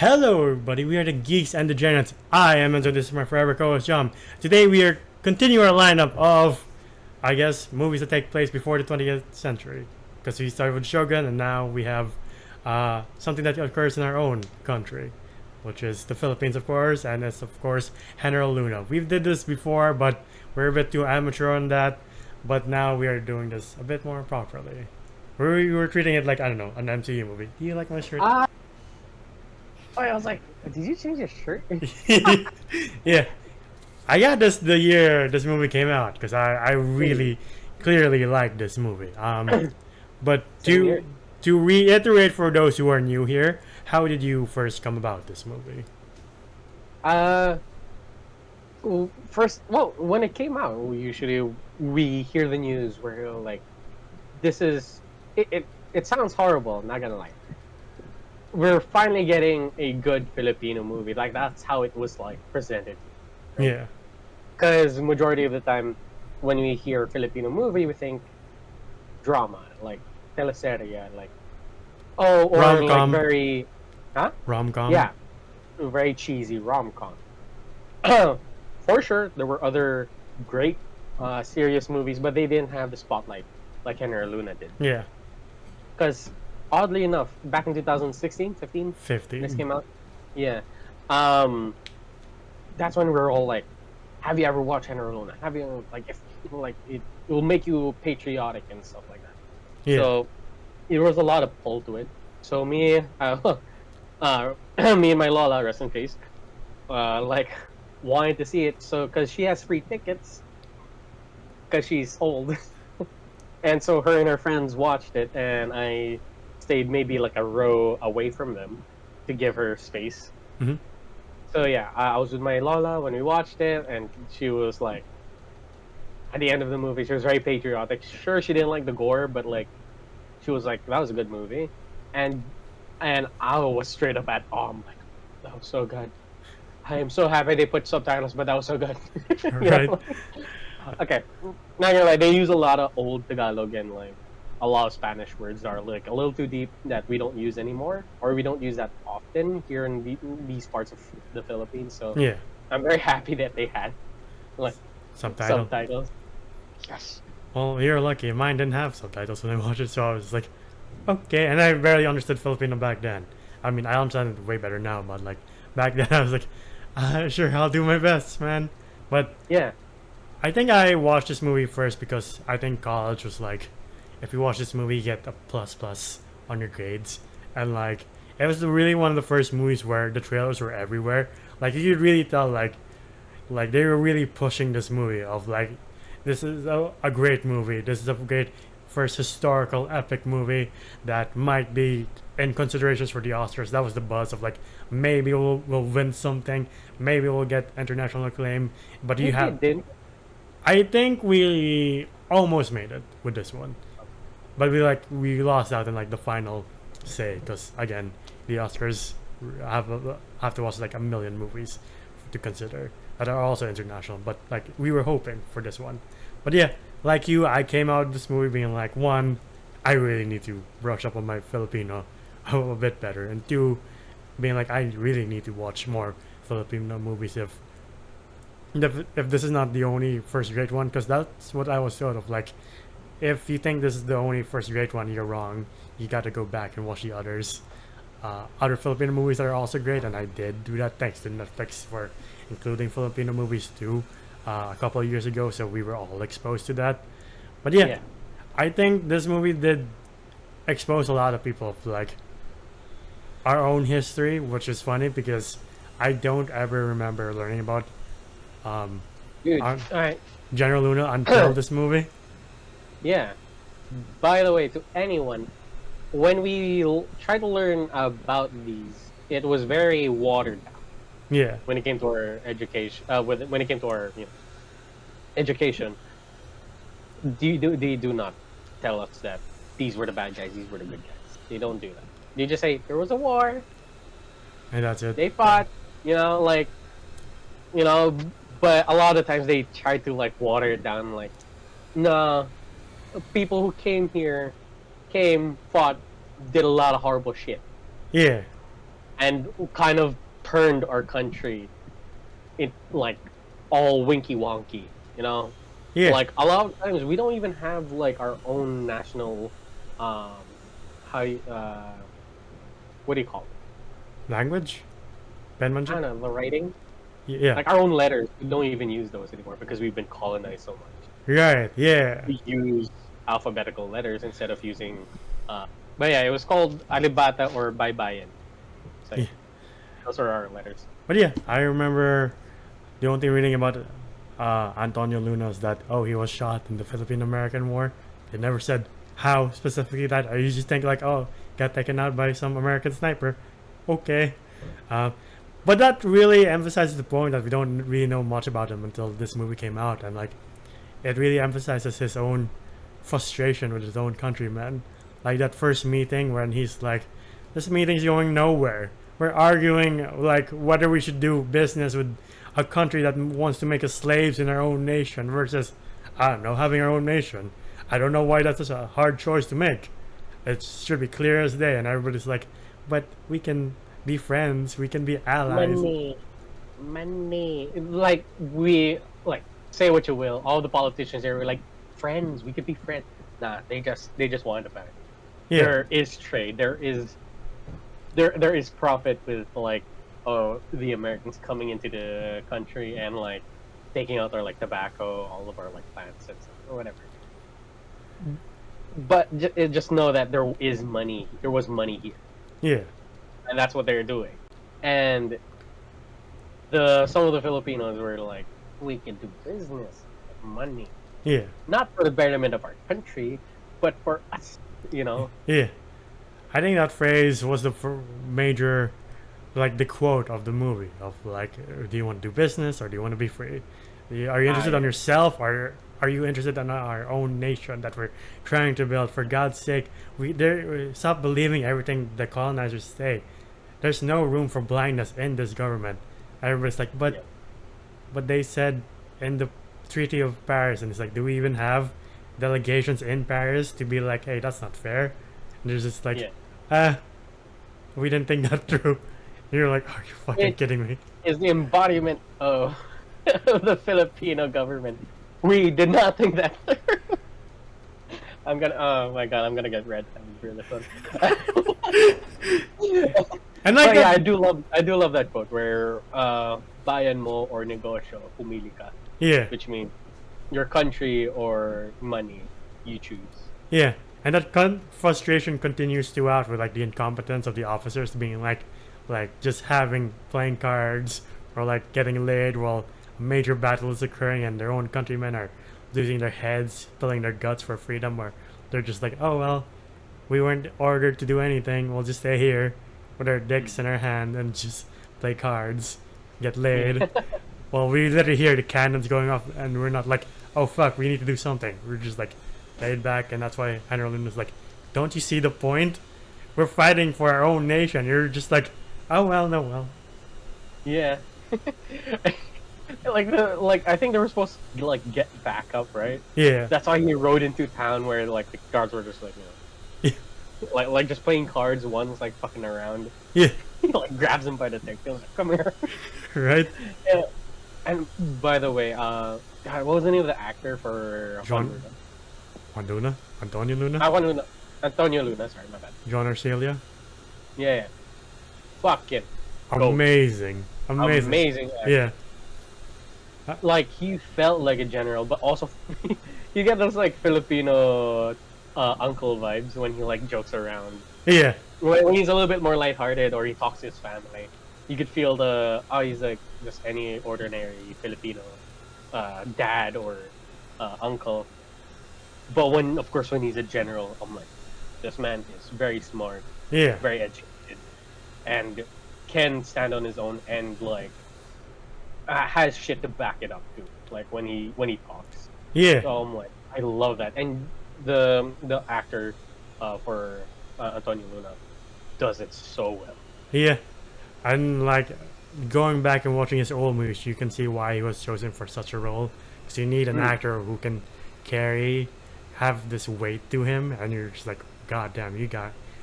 Hello, everybody. We are the Geeks and the Giants. I am Enzo. This is my forever co-host, John. Today, we are continuing our lineup of, I guess, movies that take place before the 20th century. Because we started with Shogun, and now we have something that occurs in our own country, which is the Philippines, of course, and it's of course Heneral Luna. We've did this before, but we're a bit too amateur on that. But now we are doing this a bit more properly. We were treating it like, I don't know, an MCU movie. Do you like my shirt? Ah, I was like, did you change your shirt? Yeah, I got this the year this movie came out because I really clearly like this movie. But Same here. to reiterate for those who are new here, how did you first come about this movie? Uh, First, well, when it came out, we hear the news where like, this is it sounds horrible. Not gonna lie, we're finally getting a good Filipino movie. Like that's how it was like presented, right? Yeah, Because majority of the time, when we hear Filipino movie, we think drama, like teleserye, like or rom like com, very, huh? rom com. Yeah, very cheesy rom-com. For sure, there were other great serious movies, but they didn't have the spotlight like Heneral Luna did. Yeah, Because oddly enough, back in 2016, 15, this 50. came out. Yeah, um, that's when we were all like, "Have you ever watched Heneral Luna? Have you like if like it will make you patriotic and stuff like that." Yeah, So there was a lot of pull to it. So me, me and my Lola, rest in peace, like wanted to see it. So because she has free tickets, because she's old, and so her and her friends watched it, and I stayed maybe like a row away from them to give her space. hmm So yeah, I was with my Lola when we watched it, and she was like, at the end of the movie, she was very patriotic. Sure, she didn't like the gore, but like, she was like, that was a good movie, and I was straight up at like, that was so good. I am so happy they put subtitles, but that was so good. you right. know? Okay, not gonna lie, they use a lot of old Tagalog and like a lot of Spanish words that are like a little too deep that we don't use anymore, or we don't use that often here in these parts of the Philippines. So Yeah, I'm very happy that they had like subtitle. subtitles. Yes. Well, you're lucky. Mine didn't have subtitles when I watched it, so I was like, okay. And I barely understood Filipino back then. I mean, I understand it way better now, but like back then, I was like, sure, I'll do my best, man. But Yeah. I think I watched this movie first because I think college was like, if you watch this movie, you get a plus plus on your grades, and like it was really one of the first movies where the trailers were everywhere. Like you could really tell, like they were really pushing this movie of like, this is a great movie. This is a great first historical epic movie that might be in considerations for the Oscars. That was the buzz of like, maybe we'll win something, maybe we'll get international acclaim. But you Think they have, did. I think we almost made it with this one, but we lost out in like the final say because again the Oscars have to watch like a million movies to consider that are also international. But like we were hoping for this one, but yeah, like you, I came out of this movie being like, one, I really need to brush up on my Filipino a bit better, and two, being like I really need to watch more Filipino movies if this is not the only first great one, because that's what I was sort of like. If you think this is the only first great one, you're wrong. You got to go back and watch the others. Other Filipino movies that are also great, and I did do that thanks to Netflix for including Filipino movies too a couple of years ago, so we were all exposed to that. But yeah, Yeah. I think this movie did expose a lot of people to like our own history, which is funny because I don't ever remember learning about um, Dude. our All right. General Luna until this movie. Yeah. By the way, to anyone, when we tried to learn about these, it was very watered down Yeah, when it came to our education. When it came to our education, they do not tell us that these were the bad guys, these were the good guys. They don't do that. They just say there was a war, and that's it. they fought, like you know. But a lot of times they try to like water it down, like, no, people who came here, fought, did a lot of horrible shit. Yeah, and kind of turned our country in like all winky wonky. You know, Yeah. like a lot of times we don't even have like our own national, how what do you call it? Language. I don't Penmanship. know, the writing. Yeah. Like our own letters, we don't even use those anymore because we've been colonized so much. Right. Yeah. We use alphabetical letters instead of using. But yeah, it was called Alibata or Baybayin. So Yeah. those are our letters. But yeah, I remember the only thing reading about Antonio Luna is that he was shot in the Philippine American War. They never said how specifically that. I usually think like got taken out by some American sniper. Okay, uh, but that really emphasizes the point that we don't really know much about him until this movie came out, and like it really emphasizes his own frustration with his own countrymen. Like that first meeting when he's like, "This meeting's going nowhere. We're arguing like whether we should do business with a country that wants to make us slaves in our own nation versus, I don't know, having our own nation. I don't know why that's such a hard choice to make. It should be clear as day." And everybody's like, "But we can be friends. We can be allies." Money. Like we like say what you will. All the politicians there were like friends. We could be friends. Nah, they just wanted to back. Yeah. There is trade. There is profit with like the Americans coming into the country and like taking out our like tobacco, all of our like plants and stuff or whatever. But just know that there is money. There was money here, Yeah. and that's what they're doing. And some of the Filipinos were like, we can do business, money, Yeah. not for the betterment of our country, but for us. You know. Yeah. I think that phrase was the major, like the quote of the movie of like, do you want to do business or do you want to be free? Are you interested on yourself or are you interested in our own nation that we're trying to build? For God's sake, stop believing everything the colonizers say. There's no room for blindness in this government. Everybody's like, but they said in the Treaty of Paris, and it's like, do we even have delegations in Paris to be like, hey, that's not fair? And there's just like, we didn't think that through. And you're like, are you fucking kidding me? Is the embodiment of the Filipino government. We did not think that through. Oh my god, I'm gonna get red for this one. And like yeah, I do love that quote where bayan mo or negosyo, pumili ka. Yeah. Which means your country or money, you choose. Yeah. And that frustration continues throughout with like the incompetence of the officers being like just having playing cards or like getting laid while a major battle is occurring and their own countrymen are losing their heads, spilling their guts for freedom, or they're just like, oh well, we weren't ordered to do anything, we'll just stay here with our dicks in our hand and just play cards, get laid. Well, we literally hear the cannons going off and we're not like, oh fuck, we need to do something. We're just like laid back, and that's why Heneral Luna is like, don't you see the point? We're fighting for our own nation. You're just like, oh well, no well. Yeah. I think they were supposed to like get back up, right? Yeah. That's why he rode into town where like the guards were just like, you know, like just playing cards. One's like fucking around. Yeah. He like grabs him by the neck. He's like, come here. Right. Yeah. And by the way, God, what was the name of the actor for Antonio Luna? Antonio Luna, sorry, my bad. John Arcelia? Yeah. Fucking amazing. Amazing actor. Yeah. Like he felt like a general, but also you get those like Filipino uncle vibes when he like jokes around. Yeah. When he's a little bit more lighthearted or he talks to his family, you could feel he's like just any ordinary Filipino dad or uncle. But when he's a general, I'm like, this man is very smart, very educated, and can stand on his own and like has shit to back it up too. Like when he talks. Yeah. So I'm like, I love that, and the actor for Antonio Luna does it so well. Yeah, and like going back and watching his old movies, you can see why he was chosen for such a role. Because you need an actor who can have this weight to him, and you're just like, God damn,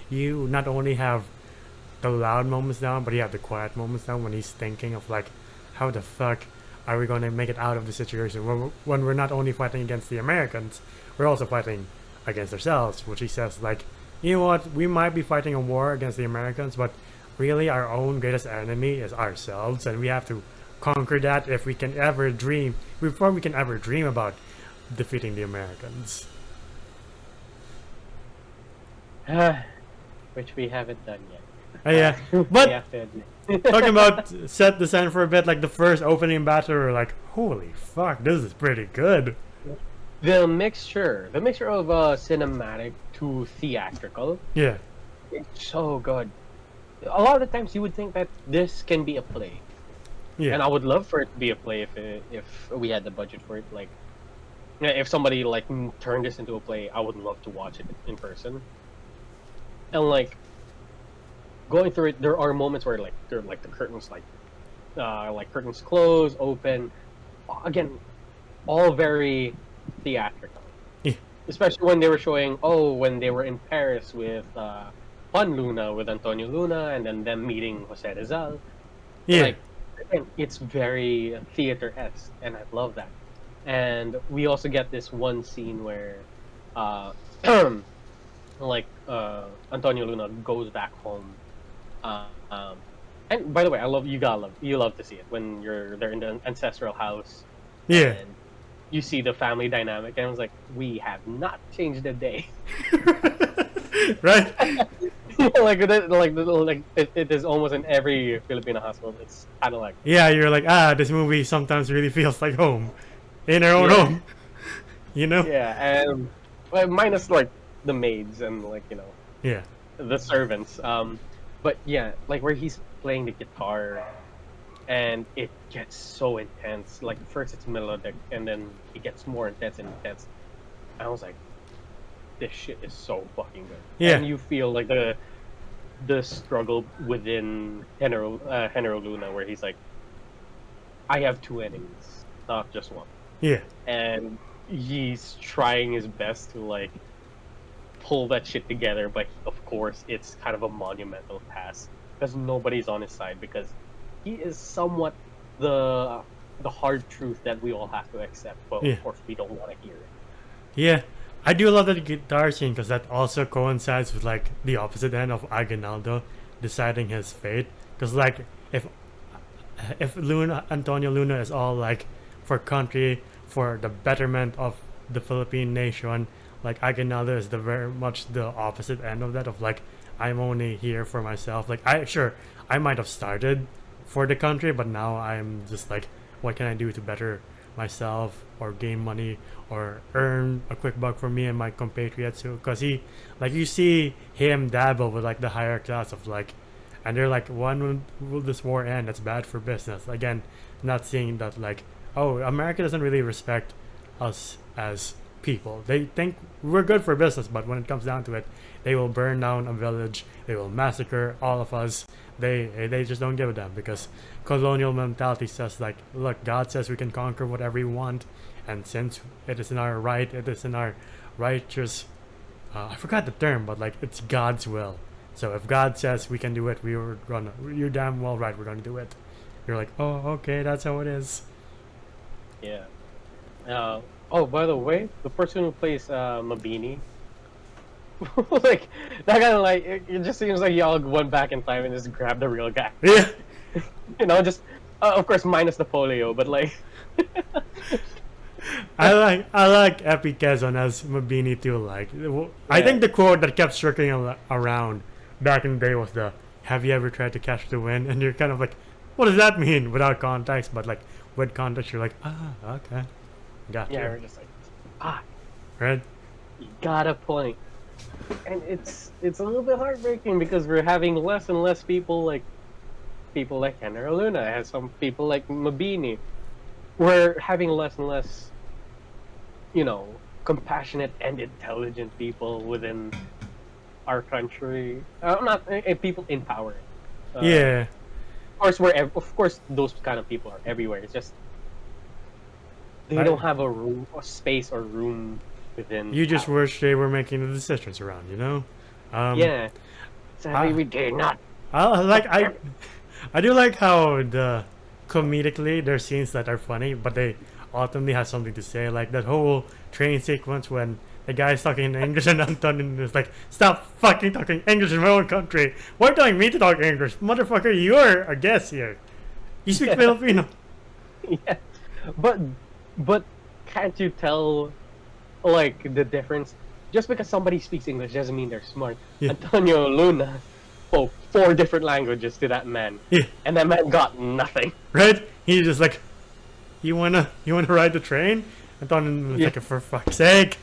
you not only have the loud moments down, but you have the quiet moments down when he's thinking of like, how the fuck are we going to make it out of the situation when we're not only fighting against the Americans, we're also fighting against ourselves, which he says like, you know what, we might be fighting a war against the Americans, but really our own greatest enemy is ourselves, and we have to conquer that if we can ever dream, before we can ever dream about defeating the Americans. Which we haven't done yet. Yeah, We but have to admit. talking about set the scene for a bit, like the first opening battle, we're like, holy fuck, this is pretty good. The mixture of cinematic to theatrical, Yeah, it's so good. A lot of the times you would think that this can be a play, yeah, and I would love for it to be a play if we had the budget for it. Like, yeah, if somebody like turned this into a play, I would love to watch it in person. And like going through it, there are moments where like the curtains like curtains close, open. Again, all very theatrical. yeah, Especially when they were showing, when they were in Paris with Juan Luna, with Antonio Luna, and then them meeting Jose Rizal. yeah, Like, again, it's very theater-esque, and I love that. And we also get this one scene where, Antonio Luna goes back home. And by the way, you love to see it when they're in the ancestral house. yeah. And you see the family dynamic, and I was like, we have not changed a day. Right? It is almost in every Filipino household. It's kind of like, Yeah, you're like, this movie sometimes really feels like home, in our own Yeah. home. You know? yeah, and well, minus like the maids and Yeah, the servants. But yeah, like where he's playing the guitar, and it gets so intense. Like first it's melodic, and then it gets more intense and intense. I was like, this shit is so fucking good. Yeah. And you feel like the struggle within Heneral Luna, where he's like, I have two enemies, not just one. yeah, And he's trying his best to like pull that shit together, but of course it's kind of a monumental task because nobody's on his side, because he is somewhat the hard truth that we all have to accept, but Yeah. of course we don't want to hear it. yeah. I do love that guitar scene because that also coincides with like the opposite end of Aguinaldo deciding his fate. Because like if Antonio Luna is all like for country, for the betterment of the Philippine nation, like Aguinaldo is the very much the opposite end of that, of like, I'm only here for myself. Like I might have started for the country, but now I'm just like, what can I do to better myself or gain money or earn a quick buck for me and my compatriots too? Because he, like, you see him dabble with like the higher class of like, and they're like, when will this war end? That's bad for business. Again, not seeing that like, oh, America doesn't really respect us as people. They think we're good for business, but when it comes down to it, they will burn down a village, they will massacre all of us. They just don't give a damn, because colonial mentality says like, look, God says we can conquer whatever we want, and since it is in our right, it is in our righteous, I forgot the term, but like, it's God's will. So if God says we can do it, you're damn well right, we're gonna do it. You're like, oh, okay, that's how it is. Yeah. Oh, by the way, the person who plays Mabini, like that guy, like it just seems like y'all went back in time and just grabbed the real guy. Yeah. Just of course minus the polio, but like. I like Epi Quezon as Mabini too. Like, I think the quote that kept circling around back in the day was the, "Have you ever tried to catch the wind?" And you're kind of like, what does that mean without context? But like with context, you're like, okay, got you. Yeah, we're just like, Right? you got a point. And it's a little bit heartbreaking because we're having less and less people like Heneral Luna, and some people like Mabini. We're having less and less, compassionate and intelligent people within our country. Not people in power. Yeah. Of course, those kind of people are everywhere. It's just they don't have a space or room within. You just power. wish they were making the decisions around, you know? Yeah. Sadly, we dare not. I do like how the comedically there's scenes that are funny, but they ultimately have something to say. Like that whole train sequence when the guy's talking in English and Anton is like, "Stop fucking talking English in my own country. Why are you telling me to talk English, motherfucker? You're a guest here. You speak Filipino." Yeah, but can't you tell like the difference? Just because somebody speaks English doesn't mean they're smart. Yeah. Antonio Luna spoke 4 different languages to that man, Yeah. and that man got nothing. Right? He's just like, you wanna ride the train? Anton was Yeah. like, for fuck's sake.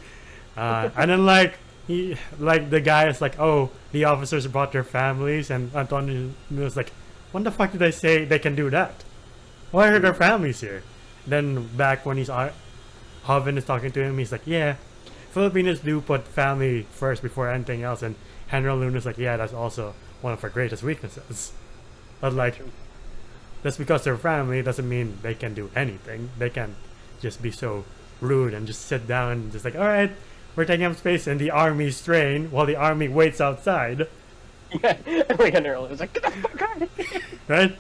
And then the guy is like, oh, the officers brought their families, and Anton was like, when the fuck did they say they can do that? Why are their families here? Then back when Hoven is talking to him, he's like, yeah, Filipinos do put family first before anything else, and Heneral Luna's like, yeah, that's also one of our greatest weaknesses. But like, just because they're family doesn't mean they can do anything. They can just be so rude and just sit down and just like, alright, we're taking up space in the army's train while the army waits outside. Yeah, and like Heneral was like, get the fuck out of here. Right?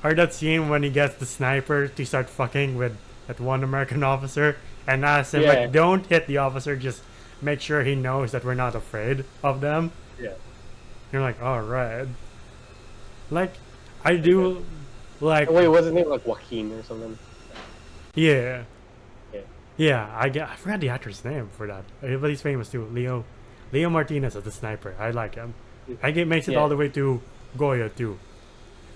Or that scene when he gets the sniper to start fucking with that one American officer and asks him, Yeah. like, don't hit the officer, just make sure he knows that we're not afraid of them. Yeah. You're like, alright. Like, I do, like, Wait, wasn't it like Joaquin or something? yeah. Yeah. Yeah, I forgot the actor's name for that. But he's famous too. Leo Martinez as the sniper. I like him. I get makes it Yeah. all the way to Goya too.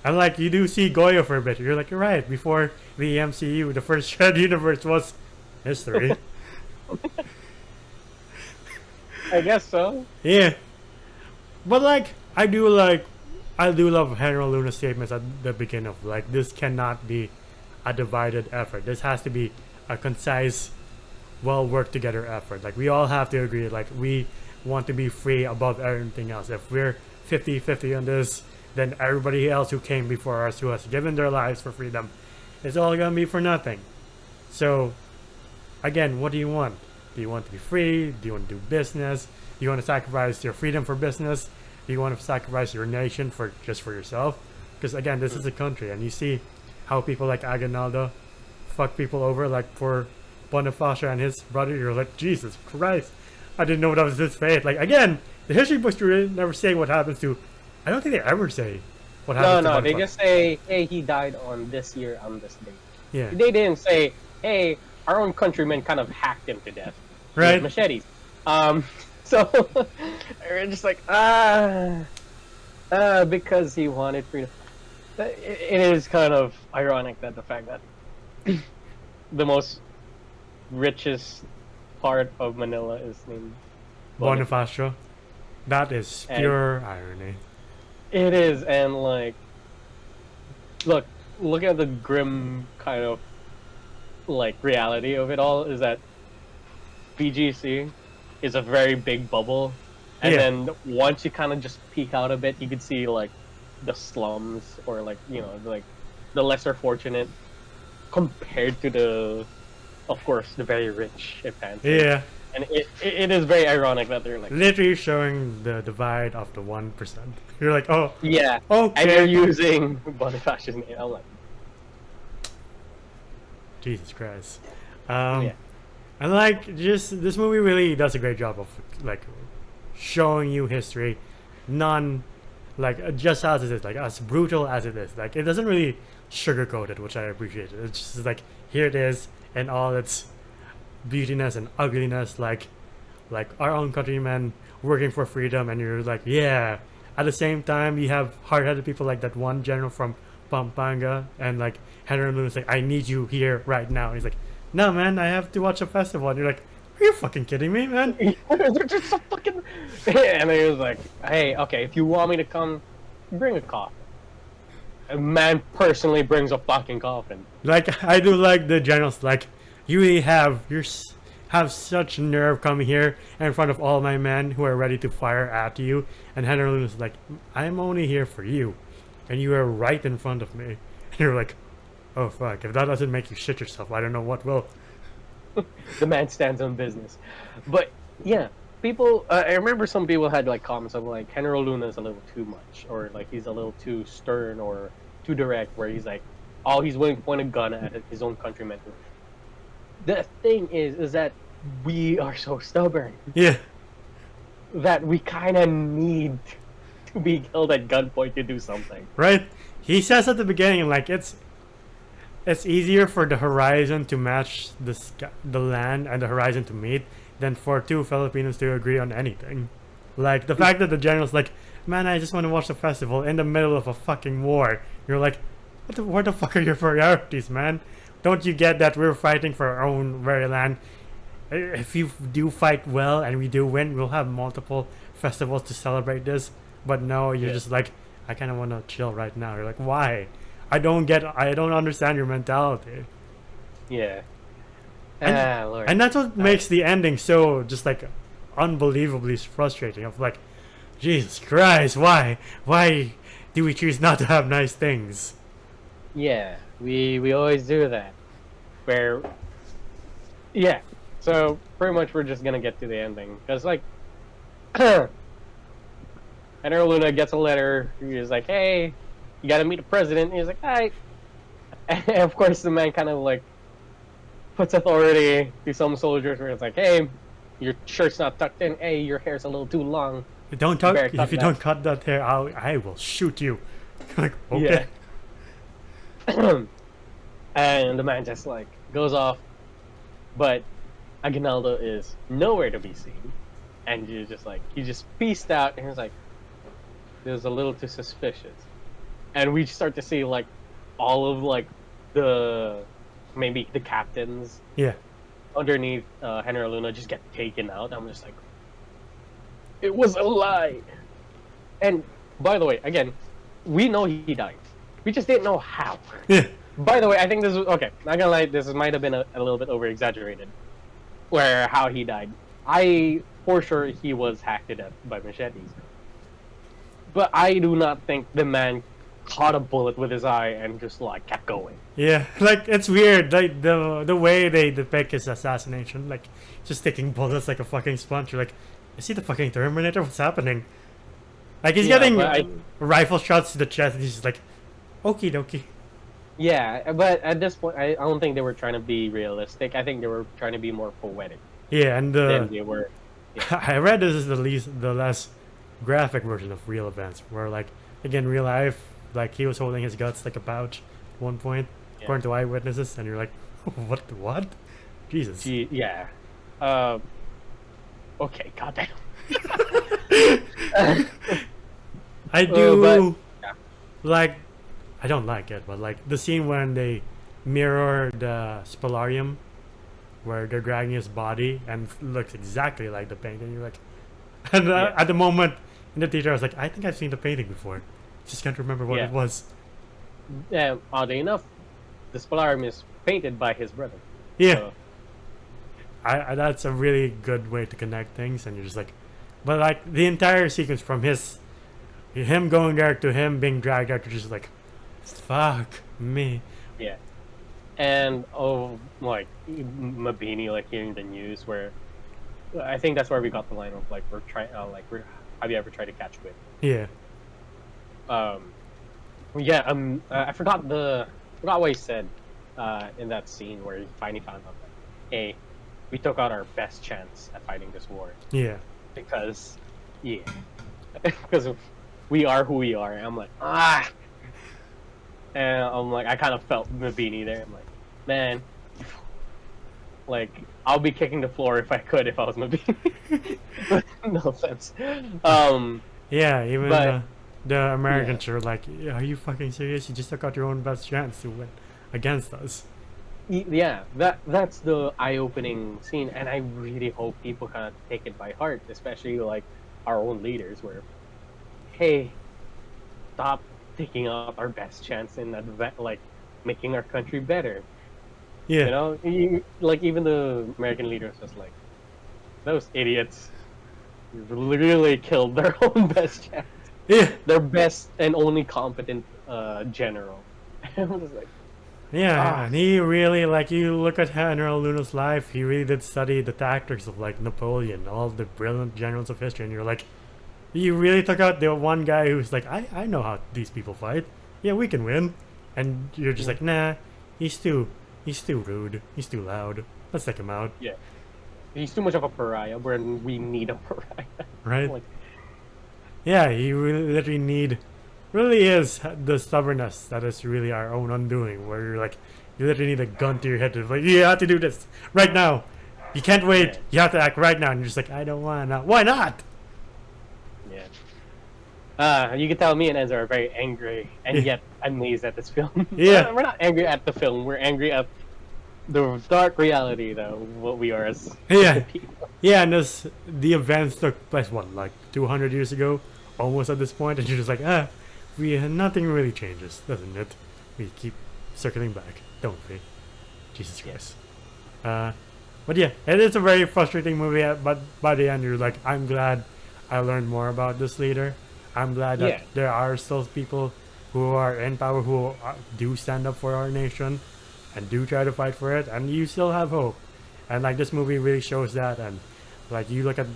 And like you do see Goya for a bit. You're like, you're right. Before the MCU, the first shared universe was history. I guess so. Yeah. But like I do love Heneral Luna's statements at the beginning of like this cannot be a divided effort. This has to be a concise, well worked together effort. Like we all have to agree, like we want to be free above everything else. If we're 50-50 on this, then everybody else who came before us who has given their lives for freedom, it's all gonna be for nothing. So again, what do you want? Do you want to be free? Do you want to do business? Do you want to sacrifice your freedom for business? Do you want to sacrifice your nation for just for yourself? Because again, this is a country, and you see how people like Aguinaldo fuck people over, like poor Bonifacio and his brother. You're like, Jesus Christ, I didn't know that was his fate. Like again, the history books never say what happens to. I don't think they ever say what happens. No, to they Bonifacio. just say, hey, he died on this year on this date. Yeah, They didn't say, hey, our own countrymen kind of hacked him to death. right. With machetes. So we're just like, because he wanted freedom. It is kind of ironic that the fact that the most richest part of Manila is named Bonifacio. That is pure irony. It is, and like, look at the grim kind of like reality of it all. Is that BGC is a very big bubble, and Yeah. then once you kind of just peek out a bit, you could see like the slums or like like the lesser fortunate compared to the, of course, the very rich if fancy. Yeah, And it is very ironic that they're like, literally showing the divide of the 1%. You're like, oh, yeah, and okay. they're using Bonifacio's name. I'm like, Jesus Christ. yeah. And like, just this movie really does a great job of like showing you history, just as it is, like as brutal as it is. Like it doesn't really sugarcoat it, which I appreciate. It's just like here it is in all its beautiness and ugliness, like our own countrymen working for freedom, and you're like, yeah. At the same time, you have hard-headed people like that one general from Pampanga, and like Henry Luna's like, I need you here right now. And he's like, no man, I have to watch a festival. And you're like, are you fucking kidding me, man? They're just so fucking. And he was like, "Hey, okay, if you want me to come, bring a coffin." A man personally brings a fucking coffin. Like I do like the generals. Like you really have have such nerve coming here in front of all my men who are ready to fire at you. And Henry Luna's like, I'm only here for you, and you are right in front of me. And you're like, oh fuck! If that doesn't make you shit yourself, I don't know what will. The man stands on business. But yeah, people. I remember some people had like comments of like Heneral Luna is a little too much, or like he's a little too stern or too direct, where he's like, oh, he's willing to point a gun at his own countrymen. The thing is that we are so stubborn Yeah. that we kind of need to be killed at gunpoint to do something. Right? He says at the beginning, like, it's easier for the horizon to match the land and the horizon to meet than for two Filipinos to agree on anything. Like, the fact that the general's like, man, I just want to watch the festival in the middle of a fucking war. You're like, what the fuck are your priorities, man? Don't you get that we're fighting for our own very land? If you do fight well and we do win, we'll have multiple festivals to celebrate this. But no, you're just like, I kind of want to chill right now. You're like, why? I don't understand your mentality. Yeah. Lord. And that's what makes the ending so just like unbelievably frustrating. Of like, Jesus Christ, why do we choose not to have nice things? Yeah, we always do that. Where, yeah. So pretty much we're just gonna get to the ending because like, Heneral Luna gets a letter. He's like, hey, you gotta meet the president. And he's like, hi. And of course the man kind of like puts authority to some soldiers where it's like, hey, your shirt's not tucked in. Hey, your hair's a little too long. Don't talk. If you don't cut that hair, I will shoot you. Like, okay. Yeah. And the man just like goes off, but Aguinaldo is nowhere to be seen, and you just like he just pieced out, and he's like, "There's a little too suspicious," and we start to see like all of like maybe the captains underneath Heneral Luna just get taken out. I'm just like, it was a lie. And by the way, again, we know he died. We just didn't know how. Yeah. By the way, I think this was okay. Not gonna lie, this might have been a little bit over exaggerated, where how he died. I for sure he was hacked to death by machetes, but I do not think the man caught a bullet with his eye and just like kept going. Yeah, like it's weird, like the way they depict his assassination, like just taking bullets like a fucking sponge. You're like, is he the fucking Terminator? What's happening? Like he's getting rifle shots to the chest, and he's just like, okie dokie. Yeah, but at this point, I don't think they were trying to be realistic. I think they were trying to be more poetic. Yeah, and than they were. Yeah. I read this is the less graphic version of real events, where like again real life, like he was holding his guts like a pouch at one point, according to eyewitnesses, and you're like, what? Jesus. Yeah. Okay, goddamn. I do like. I don't like it, but like the scene when they mirror the spalarium, where they're dragging his body and it looks exactly like the painting. You're like, and at the moment in the theater, I was like, I think I've seen the painting before. Just can't remember what it was. Oddly enough, the spalarium is painted by his brother. Yeah. So. I that's a really good way to connect things, and you're just like, but like the entire sequence from him going there to him being dragged out, you're just like, fuck me. Yeah. And like Mabini like hearing the news where I think that's where we got the line of like we're trying have you ever tried to catch wind? Yeah. I forgot what he said in that scene where he finally found out that hey, we took out our best chance at fighting this war. Yeah. Because we are who we are. And I'm like, and I'm like, I kind of felt Mabini there. I'm like, man, like I'll be kicking the floor if I was Mabini. No offense. Yeah, even the Americans are like, are you fucking serious? You just took out your own best chance to win against us. Yeah, that's the eye-opening scene, and I really hope people kind of take it by heart, especially like our own leaders, where, hey, stop taking out our best chance in like making our country better. Yeah, you know, like even the American leaders was like, those idiots really killed their own best chance. Yeah, their best and only competent general. I was like, Yeah, Ah, and he really, like, you look at Heneral Luna's life, he really did study the tactics of, like, Napoleon, all the brilliant generals of history, and you're like, you really took out the one guy who's like, I know how these people fight. Yeah, we can win. And you're just yeah, like, nah, he's too, he's too rude, he's too loud. Let's take him out, yeah. He's too much of a pariah when we need a pariah. right? Like, Yeah, he really literally really is the stubbornness that is really our own undoing, where you're like, you literally need a gun to your head to like, you have to do this right now. You can't wait. yeah, You have to act right now. And you're just like, I don't want to. Why not? yeah. You can tell me and Enzo are very angry and Yeah. yet amazed at this film. Yeah. We're not angry at the film. We're angry at the dark reality, though, what we are as Yeah. people. Yeah, and the events took place, what, like 200 years ago? Almost at this point, and you're just like, nothing really changes, doesn't it? We keep circling back, don't we? Jesus Yeah. Christ. Uh, but yeah, it is a very frustrating movie, but by the end, you're like, I'm glad I learned more about this leader. I'm glad that Yeah. there are still people who are in power who do stand up for our nation and do try to fight for it, and you still have hope. And like this movie really shows that, and like you look at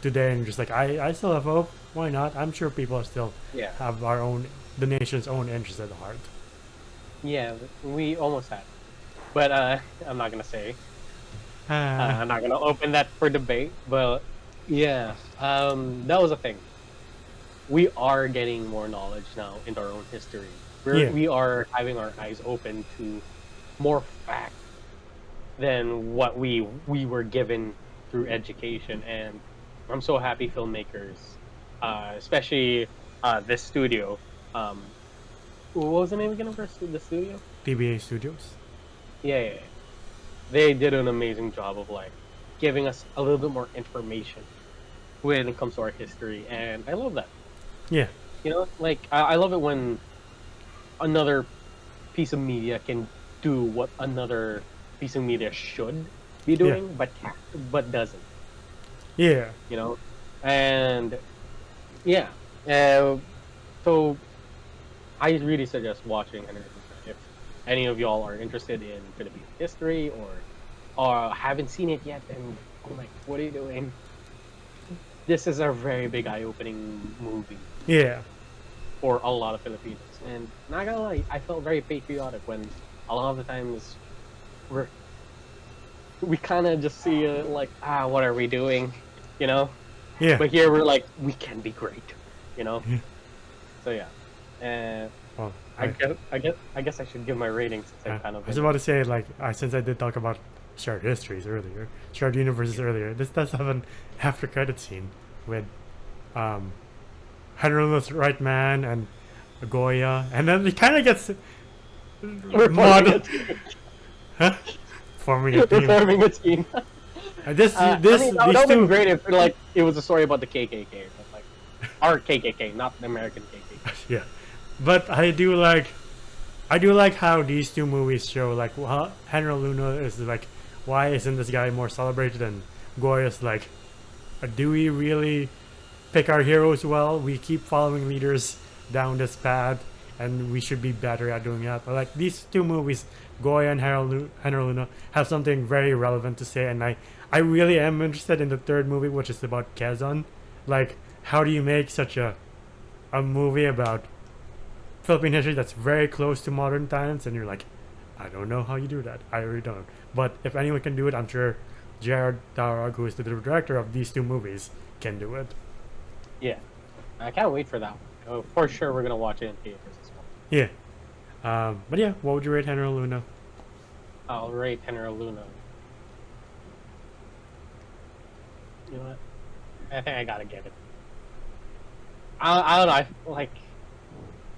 today and you're just like, I still have hope. Why not? I'm sure people still Yeah. have the nation's own interests at heart. Yeah, we almost had. But I'm not gonna say. Ah, I'm not gonna open that for debate. But yeah, that was a thing. We are getting more knowledge now in our own history. Yeah. We are having our eyes open to more fact than what we were given through education, and I'm so happy filmmakers, especially this studio. Um, what was the name again of the studio? PBA Studios. Yeah, yeah, yeah. They did an amazing job of like giving us a little bit more information when it comes to our history, and I love that. Yeah. You know, like I love it when another piece of media can do what another piece of media should be doing, but doesn't. Yeah. You know, and yeah. Uh, so I really suggest watching Heneral Luna if any of y'all are interested in Philippine history or haven't seen it yet. And I'm like, what are you doing? This is a very big eye-opening movie Yeah. for a lot of Filipinos. And not gonna lie, I felt very patriotic when a lot of the times we kind of just see it like, what are we doing, you know? Yeah. But here we're like, we can be great, you know? Yeah. So yeah, and Well, I guess I should give my rating since I kind I of was about to say, like, since I did talk about shared histories earlier, shared universes earlier, this does have an after credit scene with Heneral right man and Goya, and then it kind of gets we're forming a modeled, team. huh? Forming a We're team. forming a team. This I this mean, that these would be two, great if like it was a story about the KKK, but like our KKK, not the American KKK. yeah. But I do like how these two movies show like how Heneral Luna is like, why isn't this guy more celebrated? And Goya's like, do we really pick our heroes well? We keep following leaders down this path, and we should be better at doing that. But like these two movies, Goya and Heneral Luna, have something very relevant to say, and I really am interested in the third movie, which is about Quezon. Like, how do you make such a movie about Philippine history that's very close to modern times, and you're like, I don't know how you do that. I really don't. But if anyone can do it, I'm sure Gerard Taurog, who is the director of these two movies, can do it. Yeah, I can't wait for that one. Oh, for sure, we're gonna watch it in theaters as well. Yeah. But yeah, what would you rate Heneral Luna? I'll rate Heneral Luna. You know what? I think I gotta get it. I don't know. Like,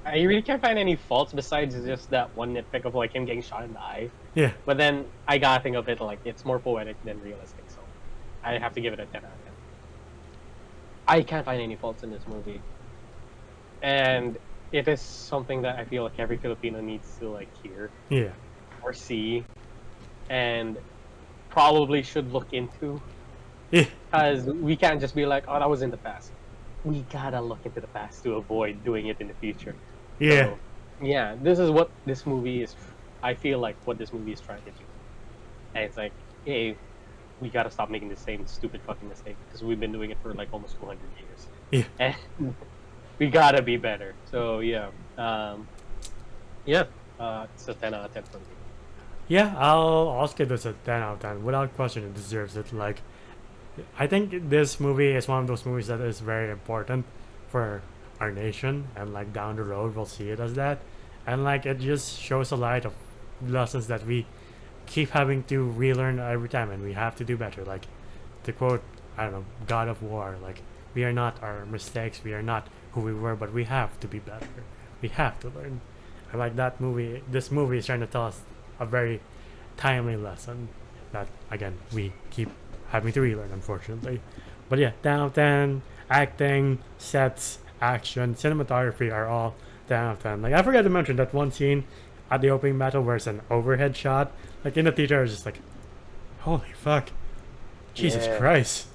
I really can't find any faults besides just that one nitpick of like him getting shot in the eye. Yeah. But then I gotta think of it like it's more poetic than realistic, so I have to give it a 10 out of 10. I can't find any faults in this movie, and it is something that I feel like every Filipino needs to like hear Yeah. or see, and probably should look into, Yeah. because we can't just be like, oh, that was in the past. We gotta look into the past to avoid doing it in the future. Yeah. So, yeah, this is what this movie is I feel like what this movie is trying to do, and it's like, hey, we gotta stop making the same stupid fucking mistake because we've been doing it for like almost 200 years. Yeah. And we gotta be better. So yeah, yeah, it's a 10 out of 10 for me. Yeah, I'll also give this a 10 out of 10. Without question, it deserves it. Like, I think this movie is one of those movies that is very important for our nation, and like down the road, we'll see it as that. And like, it just shows a light of lessons that we keep having to relearn every time, and we have to do better. Like, to quote, I don't know, God of War, like, we are not our mistakes, we are not who we were, but we have to be better. We have to learn. And like that movie, this movie is trying to tell us a very timely lesson that, again, we keep having to relearn, unfortunately. But yeah, 10 out of 10. Acting, sets, action, cinematography are all 10 out of 10. Like, I forgot to mention that one scene at the opening battle where it's an overhead shot. Like, in the theater, I was just like, holy fuck. Jesus Yeah. Christ.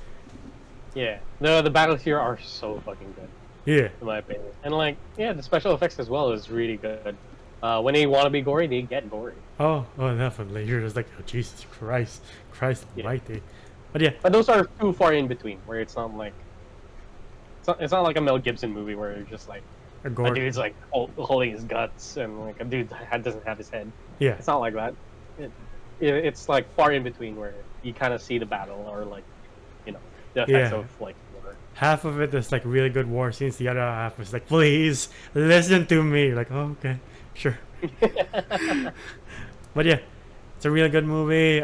Yeah, the battles here are so fucking good, Yeah. in my opinion. And like, yeah, the special effects as well is really good. When they want to be gory, they get gory. Oh, definitely. You're just like, oh, Jesus Christ. Christ Yeah. almighty. But yeah, But those are too far in between, where it's not like it's not like a Mel Gibson movie where you're just like a a gore. dude's like holding his guts and like a dude doesn't have his head. Yeah. It's not like that. It's like far in between where you kind of see the battle or like, you know, the effects Yeah. of like war. Half of it is like really good war scenes. The other half is like, please listen to me. Like, oh, okay, sure. But yeah, it's a really good movie.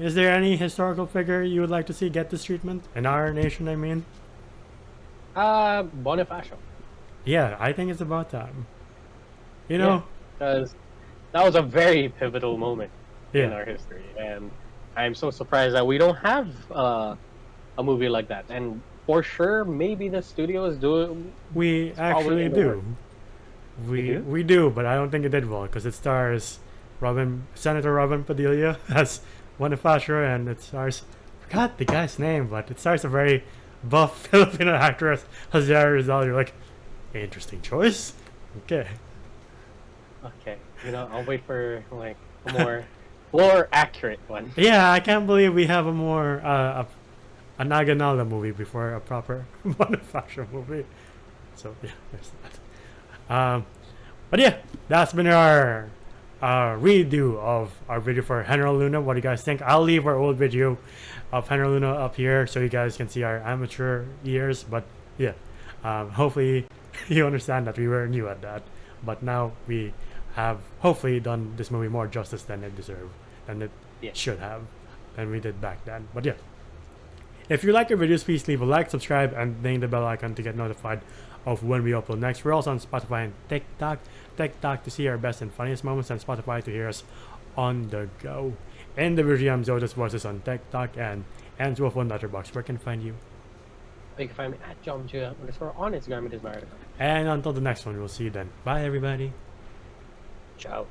Is there any historical figure you would like to see get this treatment in our nation? I mean, Bonifacio. yeah, I think it's about time. You know, Because that was a very pivotal moment in yeah, our history, and I'm so surprised that we don't have a movie like that. And for sure, maybe the studios do. we actually probably in the do. We do, but I don't think it did well because it stars Senator Robin Padilla as Bonifacio, and it stars, forgot the guy's name, but it stars a very buff Filipino actress, Jose Rizal. You're like, interesting choice. Okay. Okay, I'll wait for like a more accurate one. Yeah, I can't believe we have a more a Naganala movie before a proper Bonifacio movie. So yeah, there's that. But yeah, that's been our redo of our video for Heneral Luna. What do you guys think? I'll leave our old video of Heneral Luna up here so you guys can see our amateur years. But yeah, hopefully you understand that we were new at that. But now we have hopefully done this movie more justice than it deserved, than it should have, than we did back then. But yeah, if you like our videos, please leave a like, subscribe, and ding the bell icon to get notified of when we upload next. We're also on Spotify and TikTok. TikTok to see our best and funniest moments, and Spotify to hear us on the go. In the video, I'm Zoda's Voices on TikTok and Wolf on Letterboxd. Where can I find you? You can find me at JomJia on Instagram. It is my article. And until the next one, we'll see you then. Bye, everybody. Ciao.